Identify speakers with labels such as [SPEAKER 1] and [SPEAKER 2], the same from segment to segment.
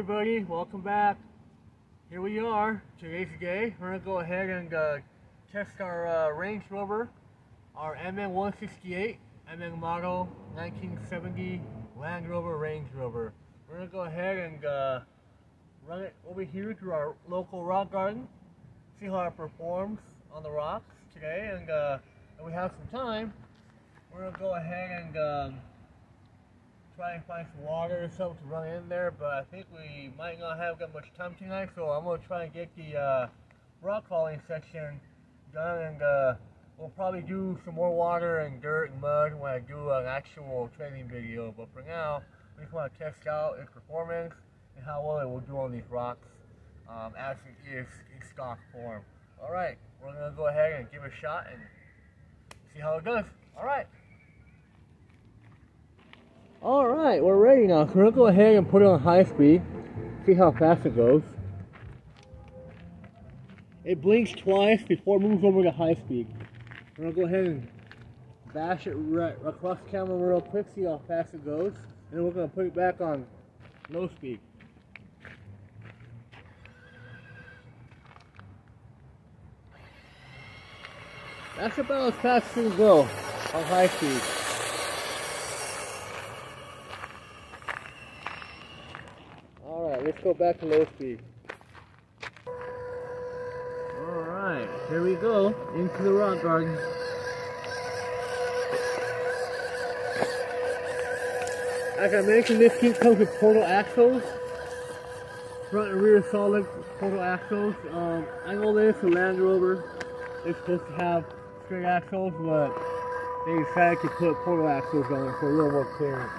[SPEAKER 1] everybody, welcome back. Here we are, today's the day. We're going to go ahead and test our Range Rover, our MN168, MN model 1970 Land Rover Range Rover. We're going to go ahead and run it over here to our local rock garden, see how it performs on the rocks today, and if we have some time, we're going to go ahead and try and find some water or something to run in there, but I think we might not have that much time tonight, so I'm going to try and get the rock crawling section done, and we'll probably do some more water and dirt and mud when I do an actual training video. But for now, we just want to test out its performance and how well it will do on these rocks as it is in stock form. Alright, we're going to go ahead and give it a shot and see how it does. Alright, we're ready now, so we're going to go ahead and put it on high speed, see how fast it goes. It blinks twice before it moves over to high speed. We're going to go ahead and bash it right across the camera real quick, see how fast it goes, and then we're going to put it back on low speed. That's about as fast as it can go on high speed. Alright, let's go back to low speed. Alright, here we go, into the rock garden. As I mentioned, this kit comes with portal axles. Front and rear solid portal axles. I know this, the Land Rover is supposed to have straight axles, but they decided to put portal axles on it for a little more clearance.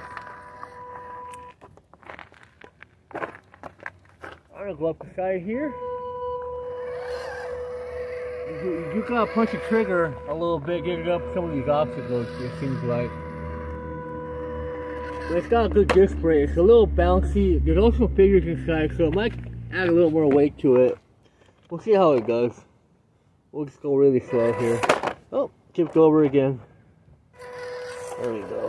[SPEAKER 1] I'm gonna go up the side here. You gotta punch the trigger a little bit, get it up some of these obstacles, it seems like. But it's got a good disc brake, it's a little bouncy. There's also figures inside, so it might add a little more weight to it. We'll see how it does. We'll just go really slow here. Oh, tipped over again. There we go.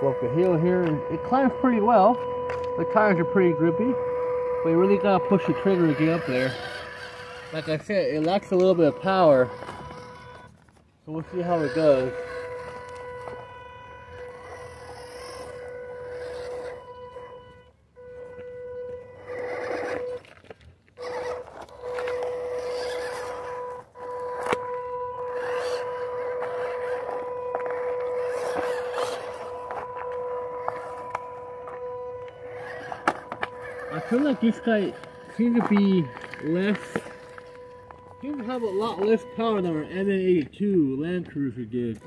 [SPEAKER 1] Go up the hill here, and it climbs pretty well. The tires are pretty grippy, but you really gotta push the trigger to get up there. Like I said, it lacks a little bit of power, so we'll see how it goes. I feel like this guy seems to be seems to have a lot less power than our MN168 Land Cruiser did.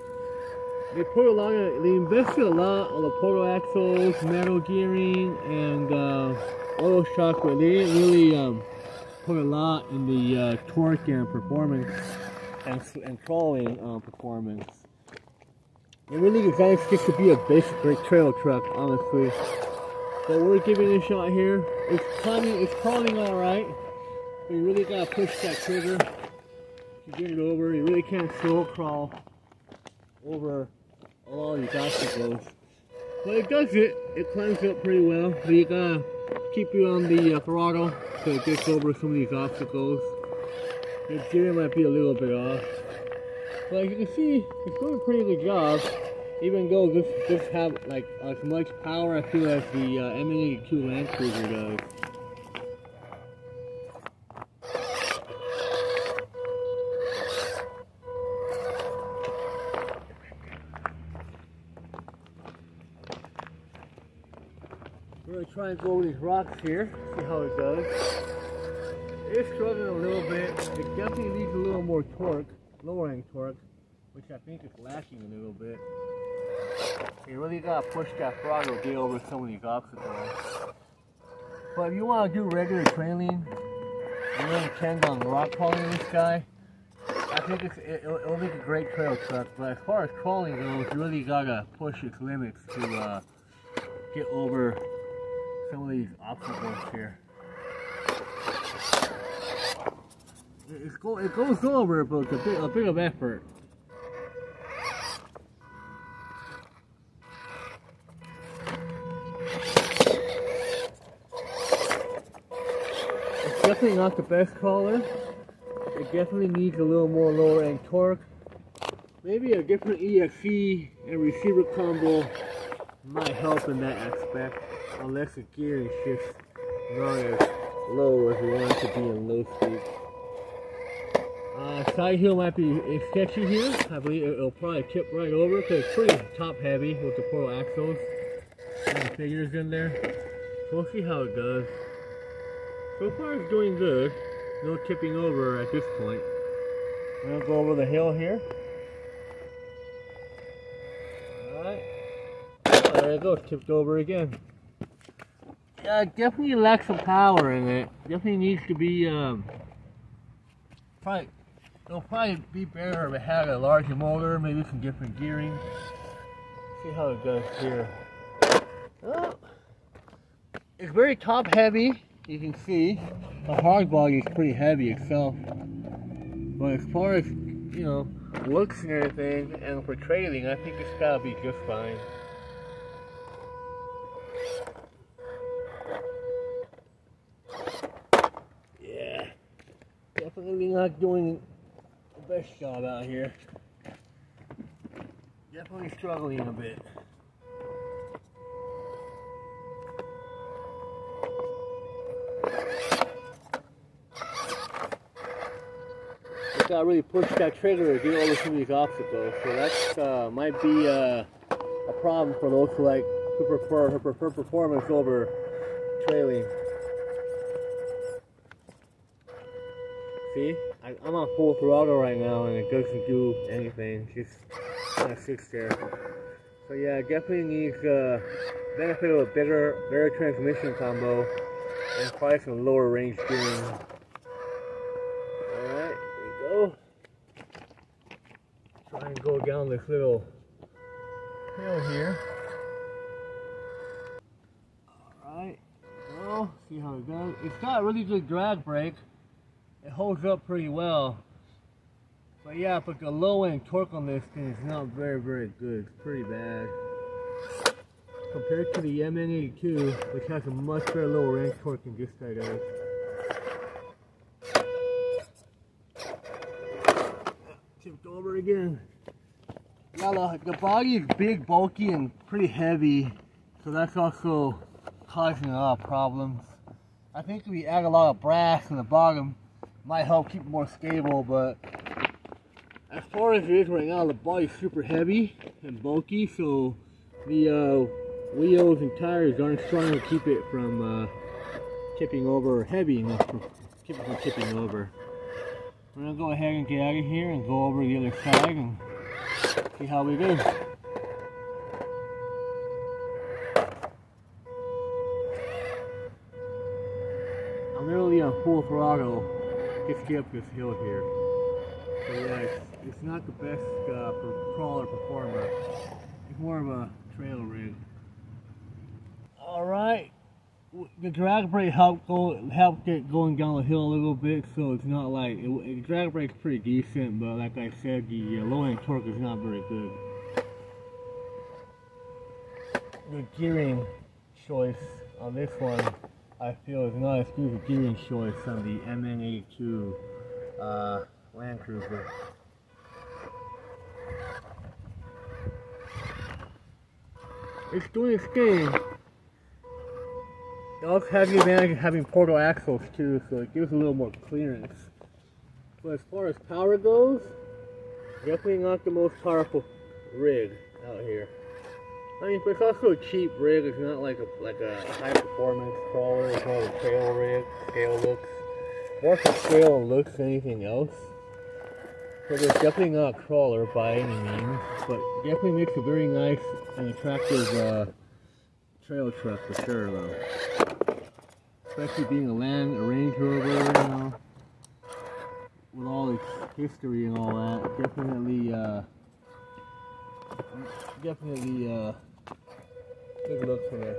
[SPEAKER 1] They invested a lot on the portal axles, metal gearing, and oil shock, but they didn't really put a lot in the torque and performance and crawling performance. They really designed this to be a basic trail truck, honestly. But we're giving it a shot here. It's crawling alright, but you really gotta push that trigger to get it over. You really can't slow crawl over a lot of these obstacles. But it does it. It climbs up pretty well. But you gotta keep you on the throttle so it gets over some of these obstacles. The gear might be a little bit off. But as you can see, it's doing a pretty good job. Even though this have like as much power, I feel, as the MN168 Land Cruiser does. We're going to try and go over these rocks here, see how it does. It's struggling a little bit. It definitely needs a little more torque, lowering torque, which I think is lacking a little bit. You really gotta push that throttle to get over some of these obstacles. But if you want to do regular trailing, you really intend on rock crawling this guy, I think it'll make a great trail truck. But as far as crawling goes, you really gotta push its limits to get over some of these obstacles here. It goes over, but it's a bit of effort. definitely not the best crawler. It definitely needs a little more lower end torque. Maybe a different ESC and receiver combo might help in that aspect, unless the gearing shift's not as low as we want it to be in low speed. Side heel might be sketchy here. I believe it'll probably tip right over because it's pretty top heavy with the portal axles and the figures in there. So we'll see how it does. So far it's doing good. No tipping over at this point. I'm going to go over the hill here. Alright. Oh, there it goes, tipped over again. Yeah, it definitely lacks some power in it. Definitely needs to be, it'll probably be better if it had a larger motor, maybe some different gearing. See how it does here. Oh, it's very top heavy, you can see. The hard body is pretty heavy itself. But as far as, you know, looks and everything, and for trailing, I think it's gotta be just fine. Yeah, definitely not doing the best job out here. Definitely struggling a bit. Gotta really push that trigger to get over some of these obstacles, so that might be a problem for those who like who prefer performance over trailing. See, I'm on full throttle right now, and it doesn't do anything. It just kind of sits there. So yeah, it definitely needs benefit of a better transmission combo and probably some lower range gearing. Try and go down this little hill here. Alright, well, see how it goes. It's got a really good drag brake. It holds up pretty well. But yeah, but the low end torque on this thing is not very good. It's pretty bad. Compared to the MN168, which has a much better lower end torque than this guy does. Tipped over again. Yeah, the body is big, bulky, and pretty heavy, so that's also causing a lot of problems. I think if we add a lot of brass in the bottom, it might help keep it more stable, but as far as it is right now, the body's super heavy and bulky, so the wheels and tires aren't strong to keep it from tipping over, or heavy enough to keep it from tipping over. We're going to go ahead and get out of here and go over the other side and see how we do. I'm literally on full throttle just to get up this hill here. So yeah, it's not the best crawler performer. It's more of a trail rig. Alright. The drag brake helped it going down the hill a little bit, so it's not like the drag brake's pretty decent, but like I said, the low end torque is not very good. The gearing choice on this one, I feel, is not as good as the gearing choice on the MN168 Land Cruiser. It's doing its thing. It also has the advantage of having portal axles too, so it gives a little more clearance. But as far as power goes, definitely not the most powerful rig out here. I mean, but it's also a cheap rig. It's not like a high performance crawler. It's more of a trail rig, scale looks. More for scale and looks than anything else. So it's definitely not a crawler by any means, but definitely makes a very nice and attractive trail truck for sure, though. Especially being a Range Rover, you know, with all its history and all that. Definitely good look for this.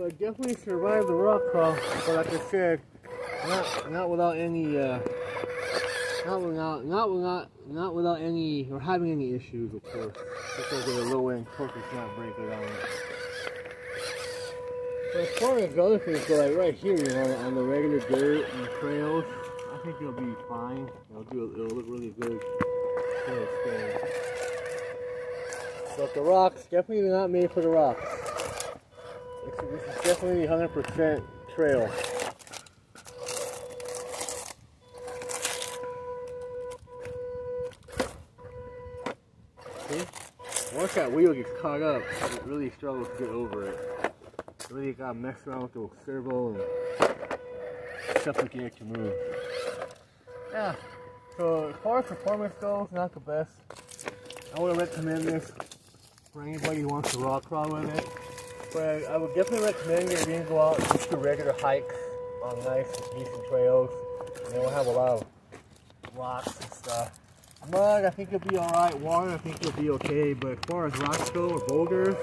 [SPEAKER 1] So it definitely survived the rock crawl, but like I said, not without any not without any or having any issues, of course, because of the low end torque is not very good on it. But as far as the other things go, like right here, you know, on the regular dirt and trails, I think it'll be fine. It'll look really good. But the rocks, definitely not made for the rocks. This is definitely 100% trail. See? Once that wheel gets caught up, it really struggles to get over it. Really gotta mess around with the servo and stuff to get it to move. Yeah, so as far as performance goes, not the best. I would recommend this for anybody who wants to rock crawl with it. But I would definitely recommend it if you're going to go out and just do regular hikes on nice, decent trails. And they will have a lot of rocks and stuff. Mud, I think it'll be alright. Water, I think it'll be okay. But as far as rocks go or boulders,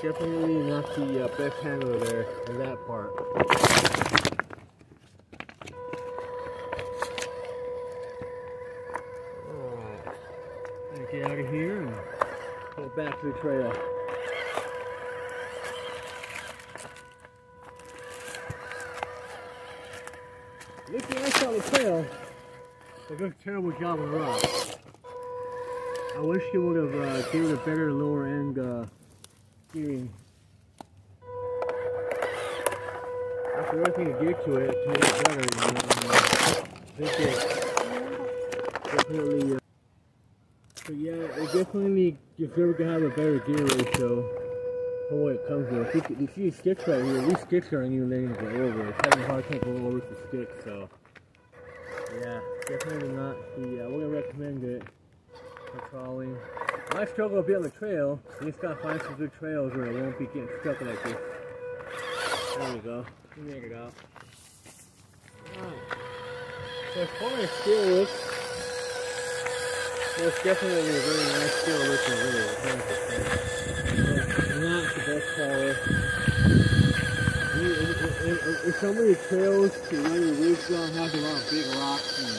[SPEAKER 1] definitely not the best handler there in that part. Alright, get out of here and go back to the trail. Looking nice on the trail, they did a terrible job on the rock. I wish you would have given a better lower end steering. After everything to get to it to make it better, you know, I think it definitely, but yeah, it definitely deserves to have a better gear ratio for what it comes with. You see these sticks right here, these sticks aren't even letting it go over. It's having a hard time going over with the sticks, so yeah, definitely not the, I wouldn't recommend it for crawling. I struggle a bit on the trail. You just gotta find some good trails where it won't be getting stuck like this. There we go. You make it out. Alright. So as far as steel looks, it's definitely a very nice steel looking video, 100%. Not the best crawler. If some of the trails to run your roots down have a lot of big rocks and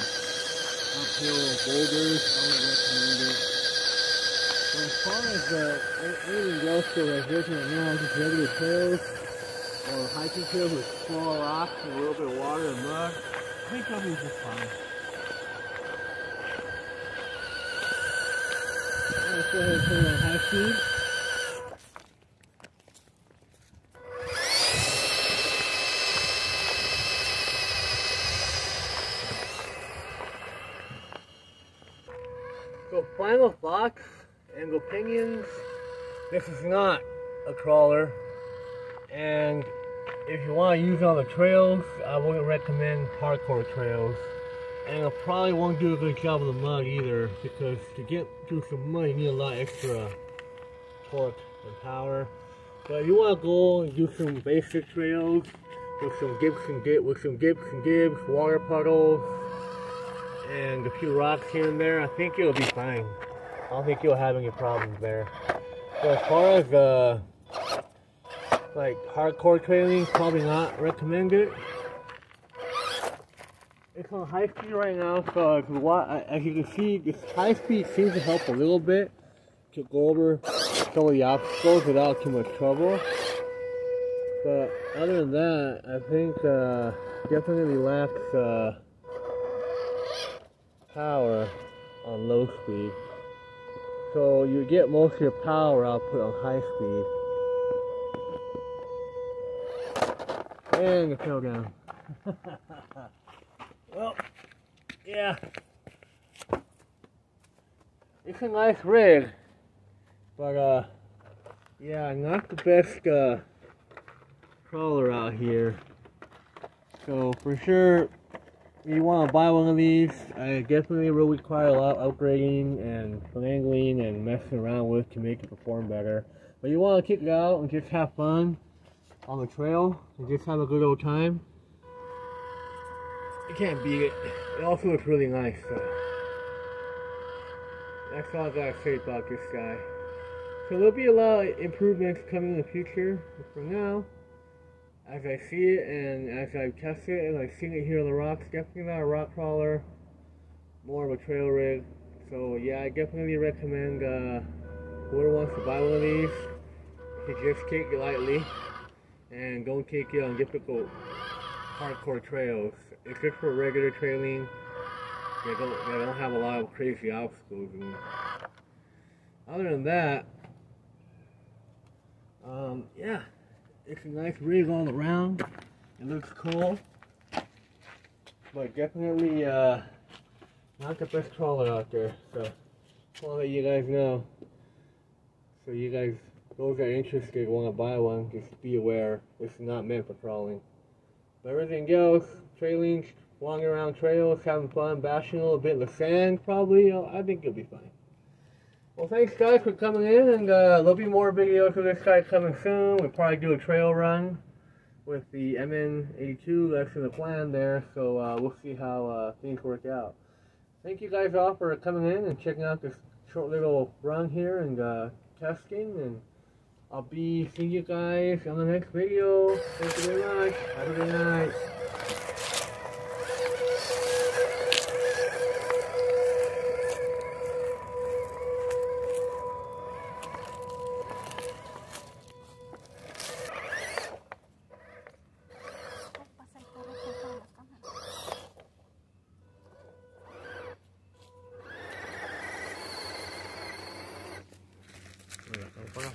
[SPEAKER 1] uphill boulders, I would recommend it. But as far as anything else that I'm looking at now, just regular trails or hiking trails with small rocks and a little bit of water and mud, I think I'll be just fine. Let's go ahead and put it on high speed. So final thoughts and opinions, this is not a crawler, and if you want to use it on the trails, I wouldn't recommend hardcore trails, and I probably won't do a good job of the mud either, because to get through some mud you need a lot extra torque and power. But if you want to go and do some basic trails with some gibs, water puddles, and a few rocks here and there, I think it'll be fine. I don't think you'll have any problems there. So as far as like hardcore trailing, probably not recommended. It's on high speed right now, so as you can see, this high speed seems to help a little bit to go over some of the obstacles without too much trouble. But other than that, I think definitely lacks power on low speed. So you get most of your power output on high speed. And it fell down. Well, yeah. It's a nice rig, but yeah, not the best crawler out here. So for sure, if you want to buy one of these, I definitely will require a lot of upgrading and finagling and messing around with to make it perform better. But you want to kick it out and just have fun on the trail and just have a good old time, you can't beat it. It also looks really nice, so that's all I gotta say about this guy. So there'll be a lot of improvements coming in the future, but for now, as I see it and as I've tested it and I've seen it here on the rocks, definitely not a rock crawler, more of a trail rig. So yeah, I definitely recommend whoever wants to buy one of these, to just take it lightly and don't take it on difficult hardcore trails. It's just for regular trailing. They don't have a lot of crazy obstacles. And other than that, yeah, it's a nice rig all around. It looks cool, but definitely not the best trawler out there. So just want to let you guys know. So you guys, those that are interested, want to buy one, just be aware it's not meant for trawling. But everything else, trailing, walking around trails, having fun, bashing a little bit in the sand, probably, I think you'll be fine. Well, thanks guys for coming in, and there'll be more videos of this guy coming soon. We'll probably do a trail run with the MN168. That's in the plan there, so we'll see how things work out. Thank you guys all for coming in and checking out this short little run here and testing, and I'll be seeing you guys on the next video. Thank you very much. Have a good night. Hola,